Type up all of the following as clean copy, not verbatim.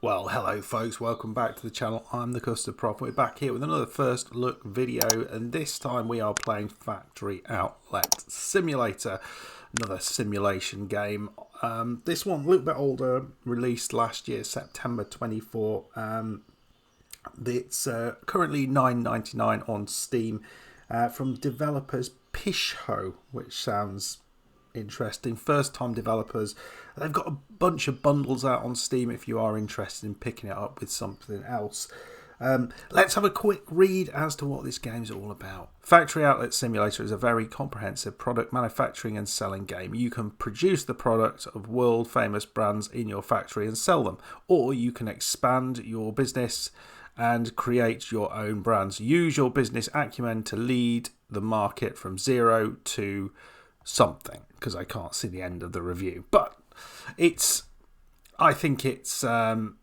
Well, hello folks, welcome back to the channel. I'm the Custard Prof. We're back here with another first look video, and this time we are playing Factory Outlet Simulator, another simulation game. This one a little bit older, released last year, September 24. It's currently $9.99 on Steam from developers PISHO, which sounds interesting. First time developers. They've got a bunch of bundles out on Steam if you are interested in picking it up with something else. Let's have a quick read as to what this game is all about. Factory Outlet Simulator is a very comprehensive product manufacturing and selling game. You can produce the product of world famous brands in your factory and sell them, or you can expand your business and create your own brands. Use your business acumen to lead the market from zero to something, because I can't see the end of the review, but I think it's an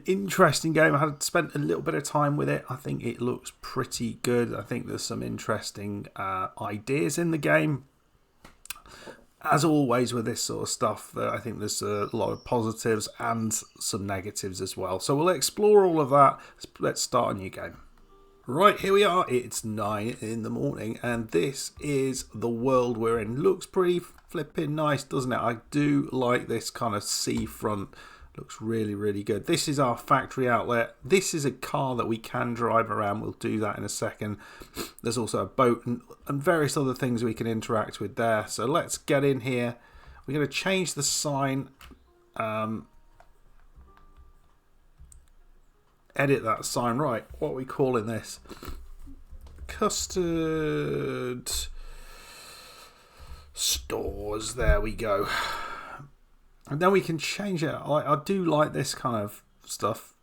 interesting game. I had spent a little bit of time with it. I think it looks pretty good. I think there's some interesting ideas in the game. As always with this sort of stuff, I think there's a lot of positives and some negatives as well. So we'll explore all of that. Let's start a new game. Right, here we are. It's 9 in the morning, and this is the world we're in. Looks pretty flipping nice, doesn't it? I do like this kind of seafront. Looks really, really good. This is our factory outlet. This is a car that we can drive around. We'll do that in a second. There's also a boat and various other things we can interact with there. So let's get in here. We're going to change the sign. Edit that sign. Right, what are we calling this? Custard stores. There we go. And then we can change it. I do like this kind of stuff,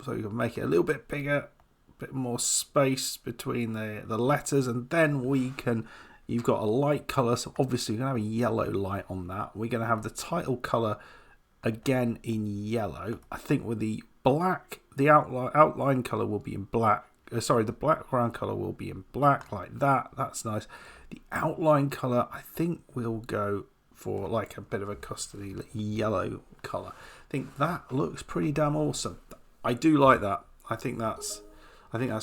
so you can make it a little bit bigger, a bit more space between the letters, and then we can, you've got a light color, so obviously we're going to have a yellow light on that. We're going to have the title color again in yellow. I think with the black, the outline color will be in black. Sorry, the background color will be in black, like that. That's nice. The outline color, I think we'll go for like a bit of a custardy yellow color. I think that looks pretty damn awesome. I do like that. I think that's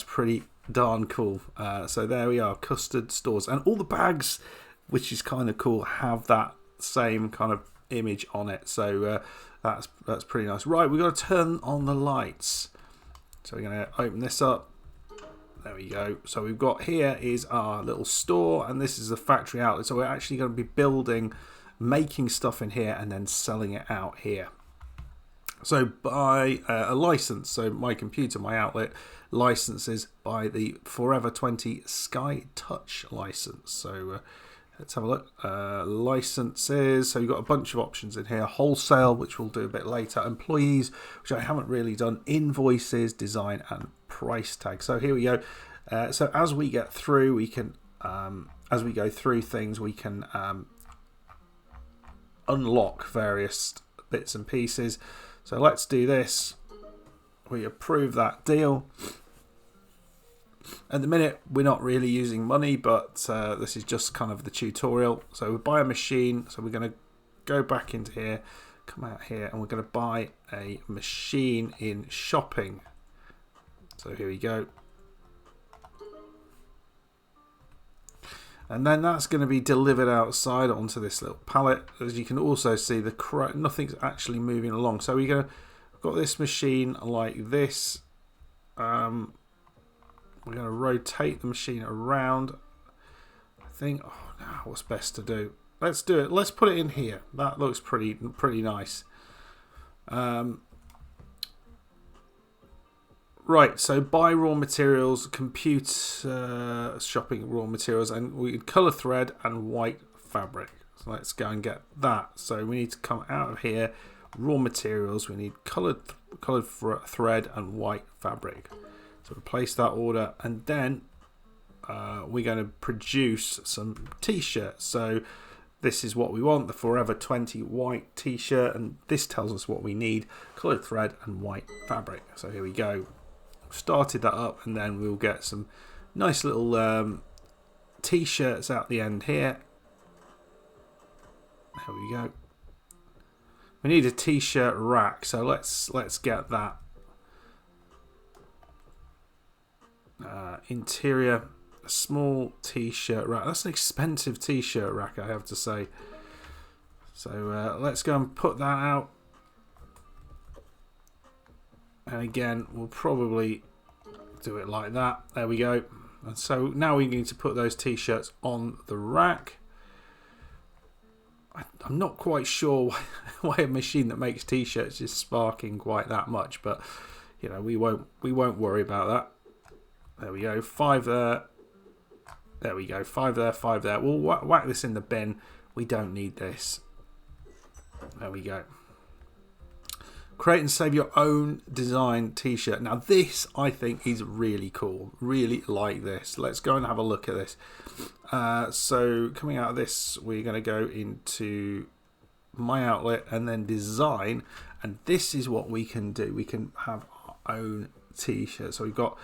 pretty darn cool. So there we are, custard stores, and all the bags, which is kind of cool, have that same kind of image on it. So that's pretty nice. Right, we've got to turn on the lights. So we're going to open this up. There we go. So we've got, here is our little store, and this is a factory outlet. So we're actually going to be making stuff in here and then selling it out here. So by a license, so my computer, my outlet, licenses by the Forever 20 Sky Touch license. So let's have a look. Licenses. So you've got a bunch of options in here. Wholesale, which we'll do a bit later. Employees, which I haven't really done. Invoices, design, and price tag. So here we go. So as we get through, we can, as we go through things, we can unlock various bits and pieces. So let's do this. We approve that deal. At the minute, we're not really using money, but this is just kind of the tutorial. So we buy a machine. So we're going to go back into here, come out here, and we're going to buy a machine in shopping. So here we go. And then that's going to be delivered outside onto this little pallet. As you can also see, nothing's actually moving along. So we've got this machine like this. We're going to rotate the machine around. I think, oh no, what's best to do? Let's do it. Let's put it in here. That looks pretty nice. Right, so buy raw materials, compute shopping raw materials, and we colour thread and white fabric. So let's go and get that. So we need to come out of here, raw materials, we need coloured thread and white fabric. So we place that order, and then we're going to produce some t-shirts. So this is what we want, the Forever 20 white t-shirt, and this tells us what we need, coloured thread and white fabric. So here we go. Started that up, and then we'll get some nice little t-shirts out the end here. There we go. We need a t-shirt rack, so let's get that. Interior, a small t-shirt rack. That's an expensive t-shirt rack, I have to say. So let's go and put that out. And again, we'll probably do it like that. There we go. And so now we need to put those t-shirts on the rack. I'm not quite sure why a machine that makes t-shirts is sparking quite that much, but you know, we won't worry about that. There we go, 5 there. There we go, 5 there, 5 there. We'll whack this in the bin. We don't need this. There we go. Create and save your own design t-shirt. Now this, I think, is really cool. Really like this. Let's go and have a look at this. So coming out of this, we're going to go into My Outlet and then Design. And this is what we can do. We can have our own t-shirt. So we've got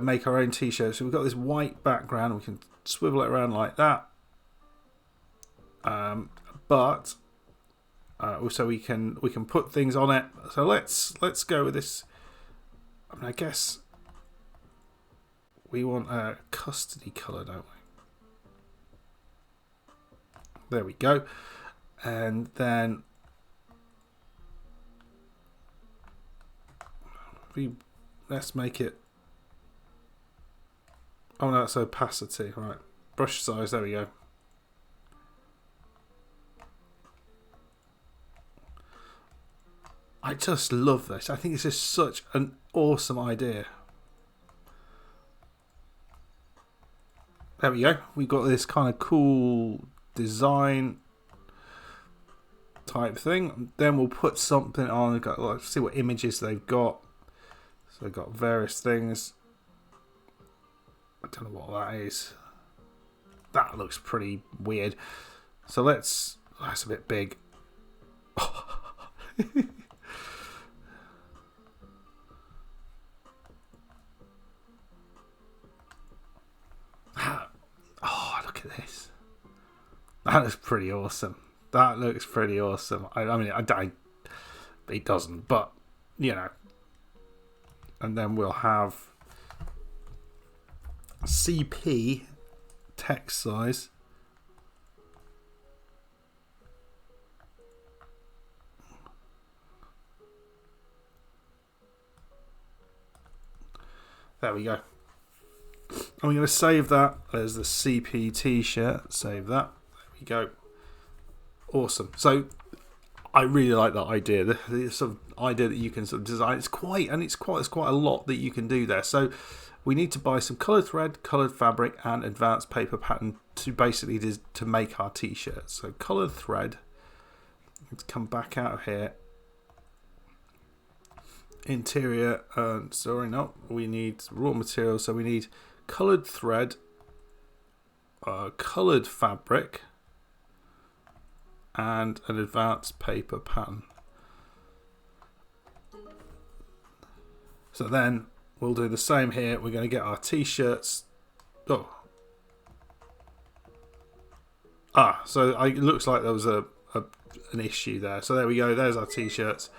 make our own t-shirt. So we've got this white background. We can swivel it around like that. But also we can put things on it. So let's go with this. I mean, I guess we want a custody colour, don't we? There we go. And then let's make it. Oh no, that's opacity. Right, brush size. There we go. I just love this. I think this is such an awesome idea. There we go. We've got this kind of cool design type thing. Then we'll put something on. Let's see what images they've got. So they've got various things. I don't know what that is. That looks pretty weird. So that's a bit big. Oh, look at this. That looks pretty awesome. That looks pretty awesome. I mean, it doesn't, but, you know. And then we'll have CP text size. There we go. I'm going to save that as the CP t-shirt. Save that. There we go. Awesome. So I really like that idea. The sort of idea that you can sort of design. It's quite a lot that you can do there. So we need to buy some coloured thread, coloured fabric, and advanced paper pattern to basically to make our t-shirts. So coloured thread. Let's come back out of here. Interior. Sorry, no. We need raw material. So we need coloured thread, coloured fabric, and an advanced paper pattern. So then we'll do the same here. We're going to get our t-shirts. So it looks like there was an issue there. So there we go. There's our t-shirts.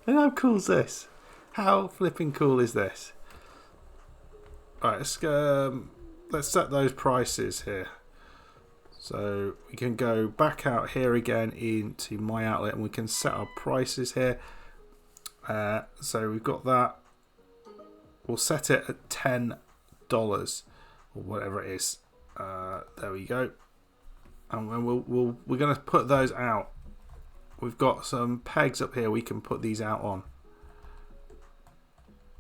And how cool is this? How flipping cool is this? Alright, let's set those prices here. So we can go back out here again into My Outlet and we can set our prices here. So we've got that. We'll set it at $10 or whatever it is. There we go. And we're going to put those out. We've got some pegs up here we can put these out on.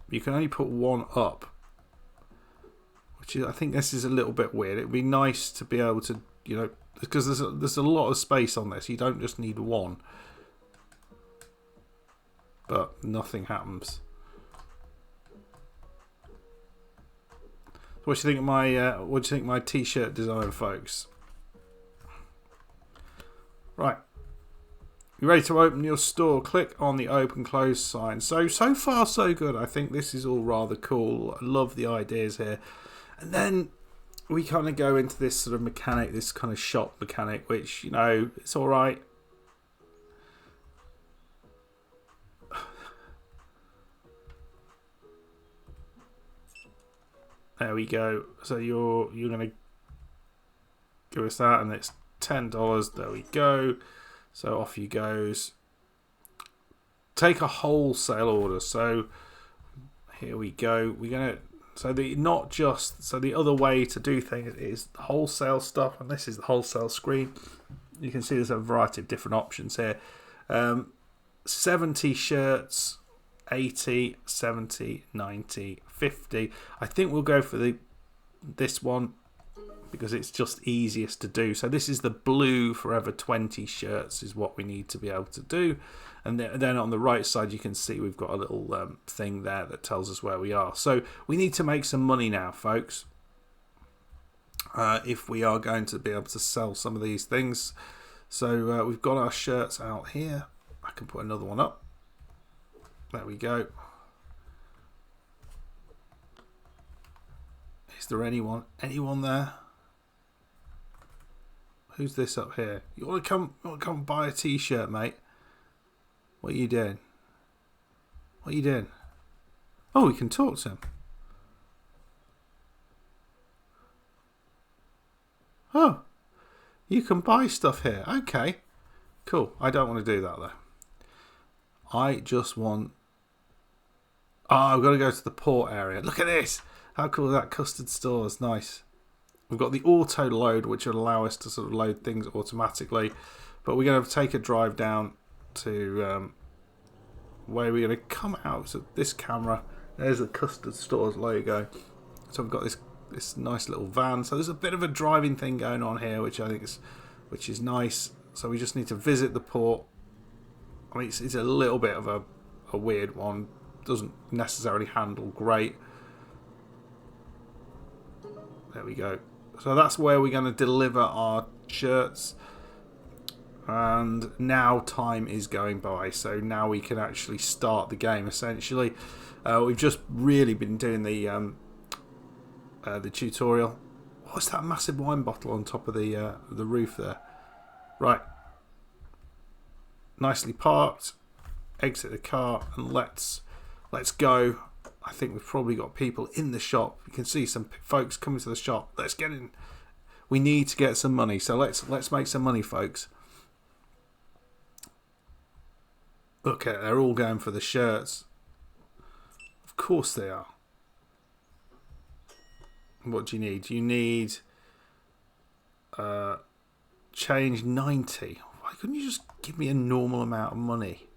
You can only put one up, which is, I think this is a little bit weird. It'd be nice to be able to, you know, because there's a lot of space on this. You don't just need one, but nothing happens. What do you think of my t-shirt design, folks? Right. You're ready to open your store. Click on the open close sign. So far so good. I think this is all rather cool. I love the ideas here. And then we kind of go into this sort of mechanic, this kind of shop mechanic, which, you know, it's all right. There we go. So you're going to give us that, and it's $10. There we go. So off you goes. Take a wholesale order. So here we go. We're going to the other way to do things is the wholesale stuff, and this is the wholesale screen. You can see there's a variety of different options here. 70 shirts, 80, 70, 90, 50. I think we'll go for this one because it's just easiest to do. So this is the blue Forever 20 shirts is what we need to be able to do. And then on the right side you can see we've got a little thing there that tells us where we are. So we need to make some money now, folks, if we are going to be able to sell some of these things. So we've got our shirts out here. I can put another one up. There we go. Is there anyone there? Who's this up here? You want to come buy a t-shirt, mate? What are you doing? What are you doing? Oh, we can talk to him. Oh, you can buy stuff here. Okay, cool. I don't want to do that though. I just want... Oh, I've got to go to the port area. Look at this. How cool is that? Custard stores. Nice. We've got the auto load, which will allow us to sort of load things automatically. But we're going to take a drive down to where we're going to come out. So this camera, there's the custard stores logo. So we've got this nice little van. So there's a bit of a driving thing going on here, which I think is nice. So we just need to visit the port. I mean, it's a little bit of a weird one. Doesn't necessarily handle great. There we go. So that's where we're going to deliver our shirts. And now time is going by. So now we can actually start the game, essentially. We've just really been doing the tutorial. What's that massive wine bottle on top of the roof there? Right. Nicely parked. Exit the car and let's go. I think we've probably got people in the shop. You can see some folks coming to the shop. Let's get in. We need to get some money. So let's make some money, folks. Look, they're all going for the shirts. Of course they are. What do you need? You need change 90. Why couldn't you just give me a normal amount of money?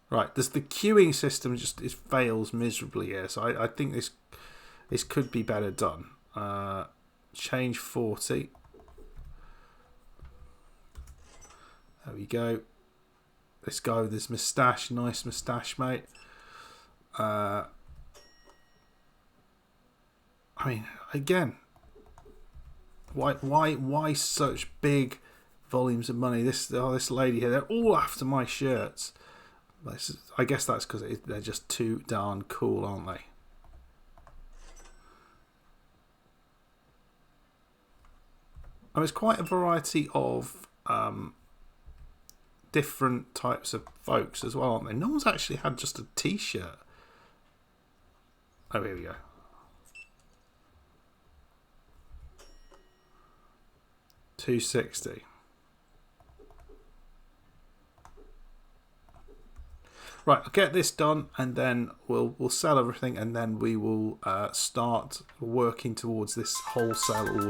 Right, the queuing system it fails miserably here. So I think this could be better done. Change 40. There we go. This guy with his moustache, nice moustache, mate. I mean, again, why such big volumes of money? This lady here, they're all after my shirts. I guess that's because they're just too darn cool, aren't they? And there's quite a variety of different types of folks as well, aren't they? No one's actually had just a t-shirt. Oh, here we go. $260. Right, I'll get this done and then we'll sell everything and then we will start working towards this wholesale order.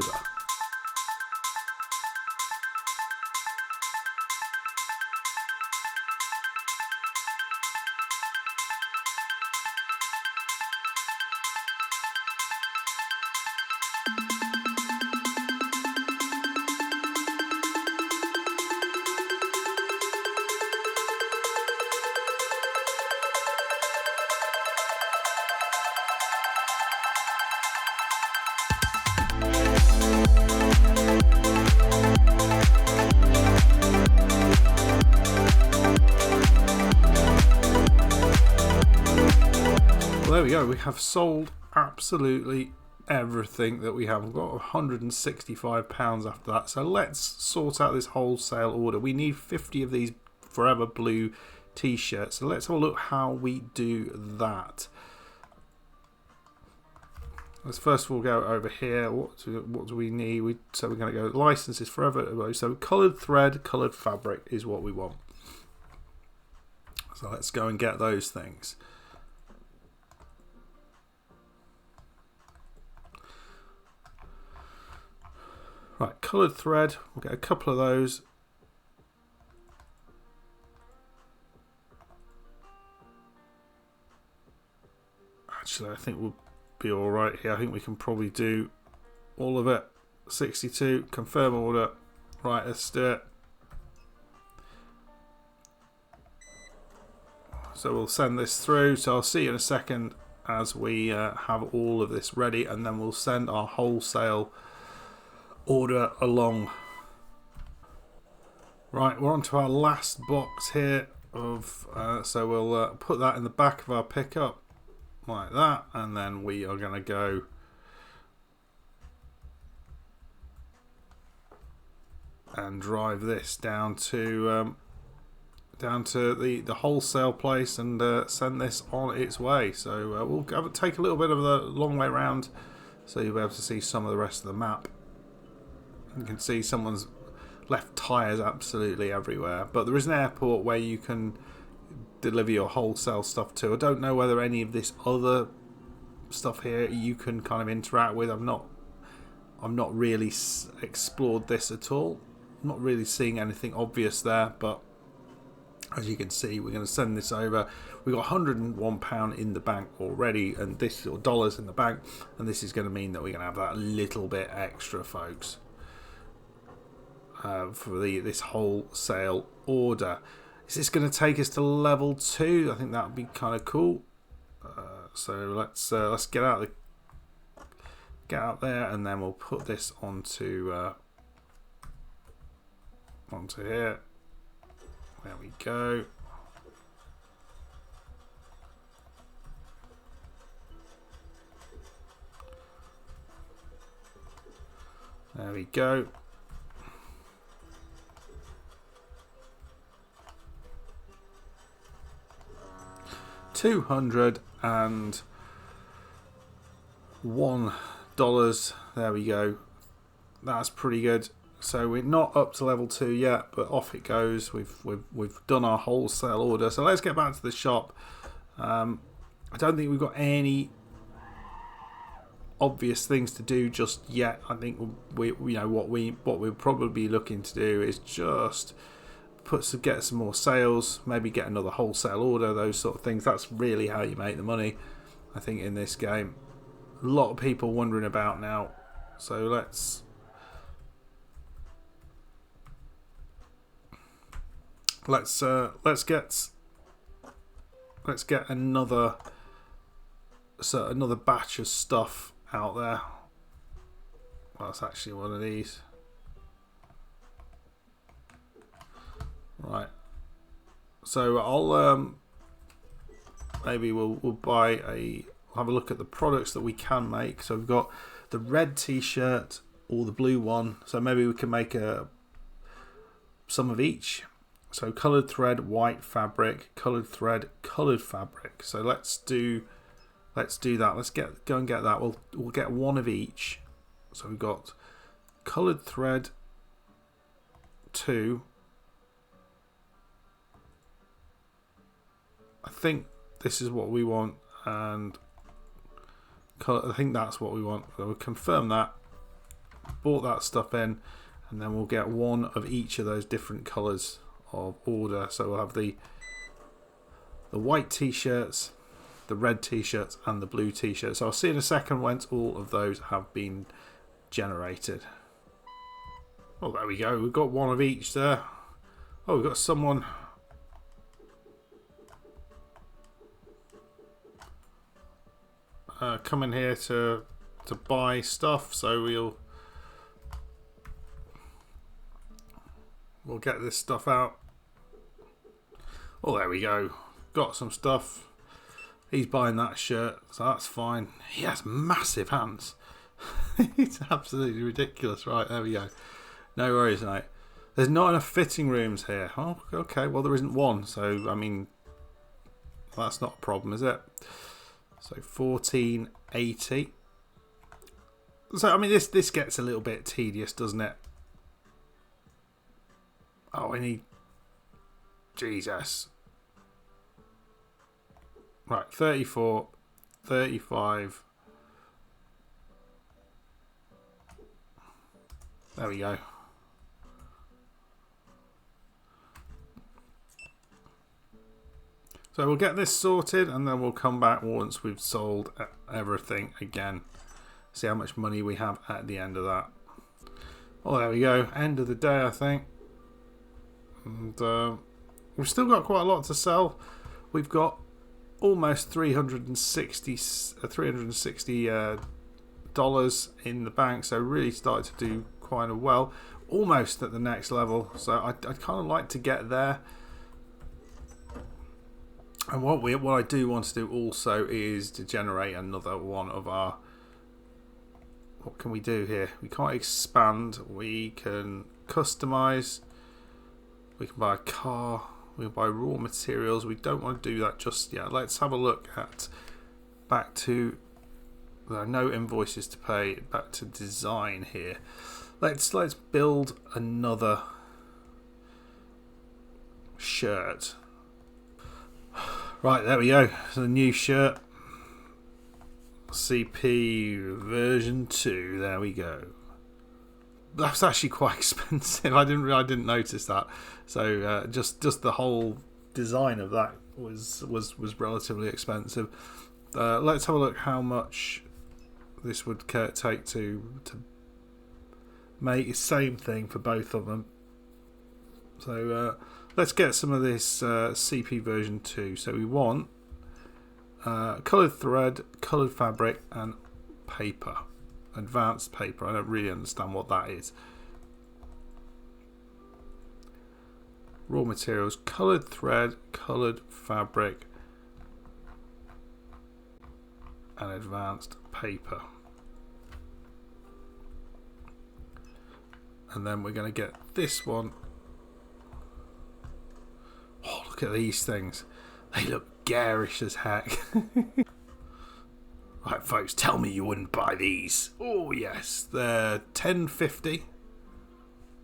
There we go, we have sold absolutely everything that we have. We've got £165 after that. So let's sort out this wholesale order. We need 50 of these Forever Blue t-shirts. So let's have a look how we do that. Let's first of all go over here. What do we need? So we're going to go licenses Forever. So coloured thread, coloured fabric is what we want. So let's go and get those things. Right, coloured thread. We'll get a couple of those. Actually, I think we'll be all right here. I think we can probably do all of it. 62. Confirm order. Right, let's do it. So we'll send this through. So I'll see you in a second as we have all of this ready, and then we'll send our wholesale order along. Right, we're on to our last box here of so we'll put that in the back of our pickup like that, and then we are going to go and drive this down to the wholesale place and send this on its way. So we'll take a little bit of the long way around, so you'll be able to see some of the rest of the map. You can see someone's left tyres absolutely everywhere, but there is an airport where you can deliver your wholesale stuff to. I don't know whether any of this other stuff here you can kind of interact with. I've not really explored this at all. I'm not really seeing anything obvious there, but as you can see, we're going to send this over. We've got £101 in the bank already, and this, or dollars in the bank, and this is going to mean that we're going to have that little bit extra, folks, for this wholesale order. Is this going to take us to level 2? I think that would be kind of cool. So let's get out there, and then we'll put this onto here. There we go. There we go. $201. There we go. That's pretty good. So we're not up to level 2 yet, but off it goes. We've done our wholesale order. So let's get back to the shop. I don't think we've got any obvious things to do just yet. I think what we'll probably be looking to do is just get some more sales, maybe get another wholesale order, those sort of things. That's really how you make the money, I think, in this game. A lot of people wondering about now. So let's get another batch of stuff out there. Well, it's actually one of these. Right. So I'll maybe we'll have a look at the products that we can make. So we've got the red t-shirt or the blue one. So maybe we can make some of each. So coloured thread, white fabric, coloured thread, coloured fabric. So let's do that. Let's go and get that. We'll get one of each. So we've got coloured thread 2. I think this is what we want, and I think that's what we want. So we'll confirm that. Bought that stuff in, and then we'll get one of each of those different colours of order. So we'll have the white t-shirts, the red t-shirts, and the blue t-shirts. So I'll see in a second once all of those have been generated. Oh, there we go. We've got one of each there. Oh, we've got someone coming here to buy stuff. So we'll get this stuff out. Oh, there we go. Got some stuff. He's buying that shirt, so that's fine. He has massive hands. It's absolutely ridiculous. Right, there we go. No worries, mate. There's not enough fitting rooms here. Oh, okay. Well, there isn't one, so I mean, that's not a problem, is it? So 1480. So I mean, this gets a little bit tedious, doesn't it? Oh, I need Jesus. Right, 34, 35. There we go. So we'll get this sorted and then we'll come back once we've sold everything again. See how much money we have at the end of that. Well, there we go. End of the day, I think. And we've still got quite a lot to sell. We've got almost $360 dollars in the bank, so really started to do quite well. Almost at the next level, so I'd kind of like to get there. And what I do want to do also is to generate another one of our. What can we do here? We can't expand. We can customize. We can buy a car. We can buy raw materials. We don't want to do that just yet. Let's have a look at back to. There are no invoices to pay. Back to design here. Let's build another shirt. Right, there we go. So the new shirt, CP version 2. There we go. That's actually quite expensive. I didn't notice that. So just the whole design of that was relatively expensive. Let's have a look how much this would take to make the same thing for both of them. So let's get some of this CP version 2. So we want coloured thread, coloured fabric and paper. Advanced paper. I don't really understand what that is. Raw materials, coloured thread, coloured fabric and advanced paper. And then we're going to get this one. Oh, look at these things. They look garish as heck. Right, folks, tell me you wouldn't buy these. Oh, yes. They're $10.50.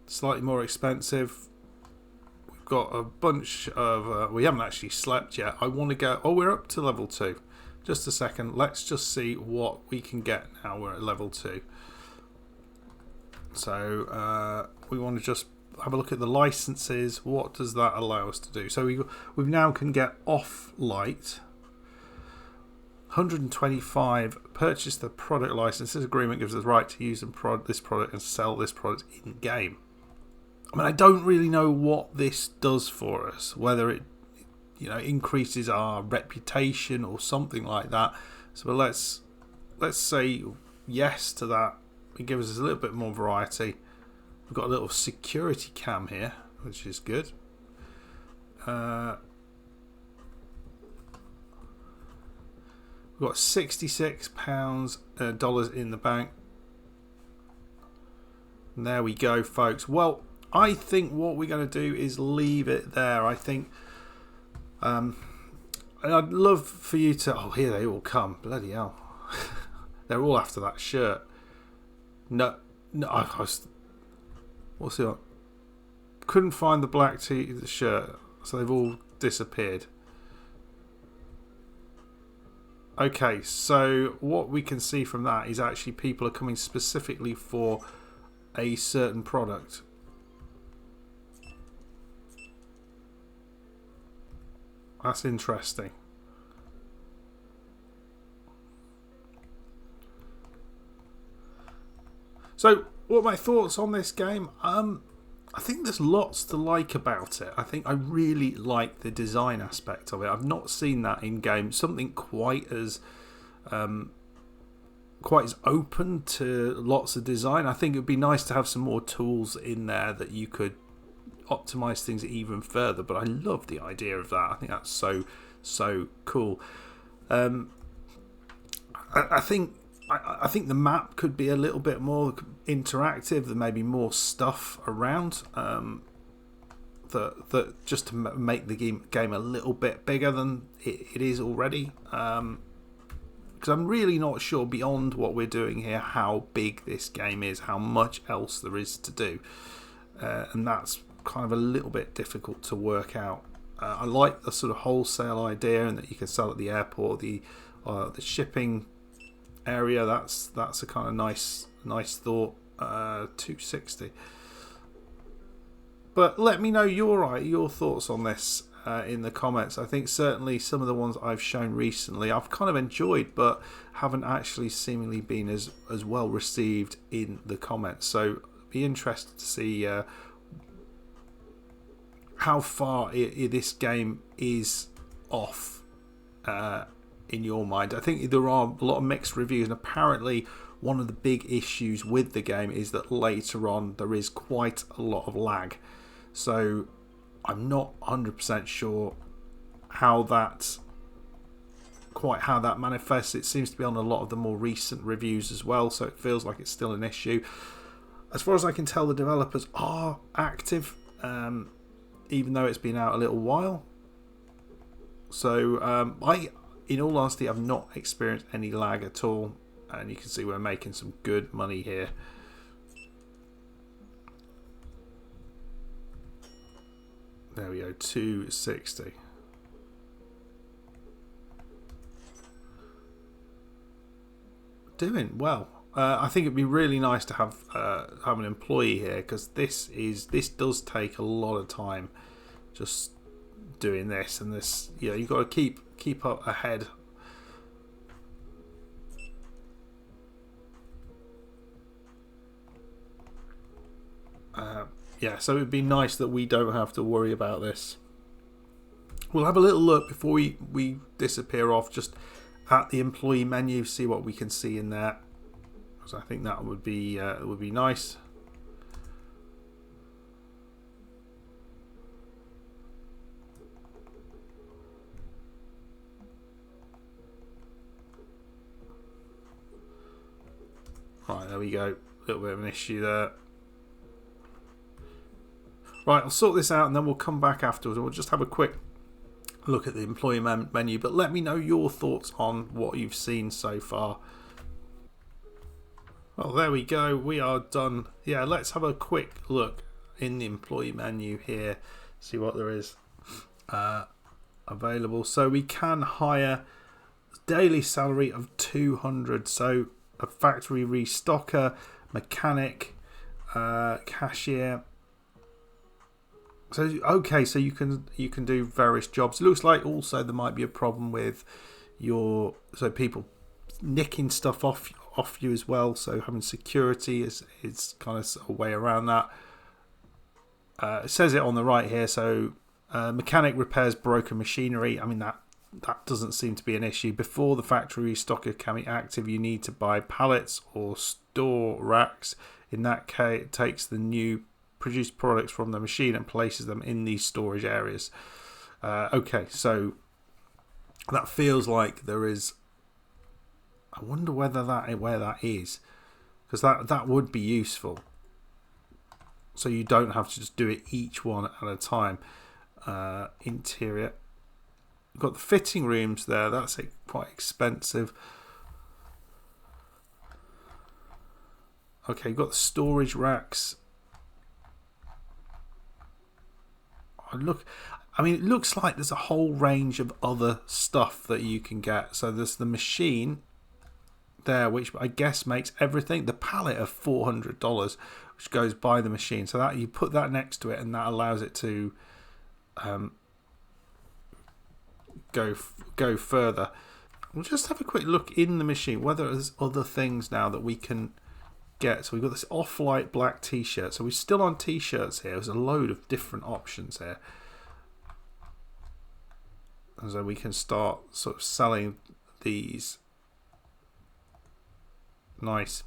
Slightly more expensive. We've got a bunch of... we haven't actually slept yet. I want to go... Oh, we're up to level 2. Just a second. Let's just see what we can get now we're at level 2. So, we want to just have a look at the licenses. What does that allow us to do? So, we now can get off light... 125. Purchase the product license. This agreement gives us the right to use this product and sell this product in game. I mean, I don't really know what this does for us. Whether it, increases our reputation or something like that. So let's say yes to that. It gives us a little bit more variety. We've got a little security cam here, which is good. We've got $66 dollars in the bank. And there we go, folks. Well, I think what we're going to do is leave it there. I think, and I'd love for you to. Oh, here they all come! Bloody hell! They're all after that shirt. No, I was. What's it? Couldn't find the black the shirt, so they've all disappeared. Okay, so what we can see from that is actually people are coming specifically for a certain product. That's interesting. So, what are my thoughts on this game? I think there's lots to like about it. I think I really like the design aspect of it. I've not seen that in game. Something quite as open to lots of design. I think it would be nice to have some more tools in there that you could optimize things even further. But I love the idea of that. I think that's so cool. I think the map could be a little bit more interactive. There may be more stuff around that just to make the game a little bit bigger than it is already. Because I'm really not sure, beyond what we're doing here, how big this game is, how much else there is to do, and that's kind of a little bit difficult to work out. I like the sort of wholesale idea, and that you can sell at the airport, the shipping area. That's a kind of nice thought. 260. But let me know your thoughts on this in the comments. I think certainly some of the ones I've shown recently I've kind of enjoyed, but haven't actually seemingly been as well received in the comments. So be interested to see how far this game is off in your mind. I think there are a lot of mixed reviews, and apparently one of the big issues with the game is that later on there is quite a lot of lag. So I'm not 100% sure how that manifests. It seems to be on a lot of the more recent reviews as well, so it feels like it's still an issue. As far as I can tell, the developers are active, even though it's been out a little while. So in all honesty, I've not experienced any lag at all, and you can see we're making some good money here. There we go, 260. Doing well. I think it'd be really nice to have an employee here, because this does take a lot of time just doing this, and this, you know, you've got to keep up ahead. Yeah, so it'd be nice that we don't have to worry about this. We'll have a little look before we disappear off, just at the employee menu, see what we can see in there, because I think that would be nice. Right, there we go. A little bit of an issue there. Right, I'll sort this out and then we'll come back afterwards. We'll just have a quick look at the employee menu, but let me know your thoughts on what you've seen so far. Well, there we go. We are done. Yeah, let's have a quick look in the employee menu here, see what there is available. So we can hire daily salary of 200. So a factory restocker, mechanic, cashier. So okay, so you can do various jobs. It looks like also there might be a problem with people nicking stuff off you as well. So having security is kind of a way around that. It says it on the right here. So mechanic repairs broken machinery. I mean that doesn't seem to be an issue. Before the factory restocker can be active, you need to buy pallets or store racks. In that case, it takes the new produced products from the machine and places them in these storage areas. Okay, so that feels like there is. I wonder where that is, because that would be useful. So you don't have to just do it each one at a time. Interior. You've got the fitting rooms there. That's quite expensive. Okay, you've got the storage racks. I mean, it looks like there's a whole range of other stuff that you can get. So there's the machine there, which I guess makes everything. The pallet of $400, which goes by the machine. So that you put that next to it, and that allows it to go further. We'll just have a quick look in the machine whether there's other things now that we can get. So we've got this off-white black t-shirt. So we're still on t-shirts here. There's a load of different options here. And so we can start sort of selling these. Nice.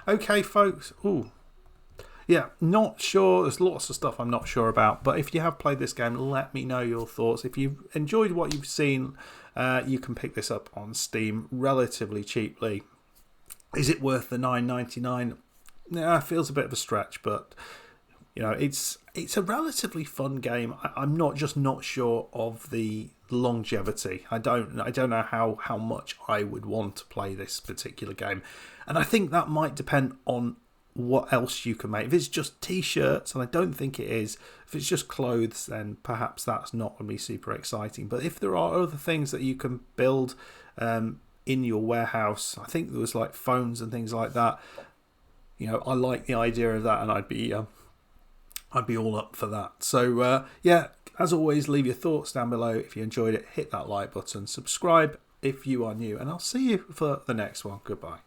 Okay, folks. Ooh. yeah, not sure. There's lots of stuff I'm not sure about. But if you have played this game, let me know your thoughts. If you've enjoyed what you've seen, you can pick this up on Steam relatively cheaply. Is it worth the $9.99? Yeah, it feels a bit of a stretch, but it's a relatively fun game. I'm not sure of the longevity. I don't know how much I would want to play this particular game, and I think that might depend on what else you can make. If it's just t-shirts, and I don't think it is, if it's just clothes, then perhaps that's not going to be super exciting. But if there are other things that you can build in your warehouse, I think there was like phones and things like that. I like the idea of that, and I'd be all up for that. So as always, leave your thoughts down below. If you enjoyed it, hit that like button, subscribe if you are new, and I'll see you for the next one. Goodbye.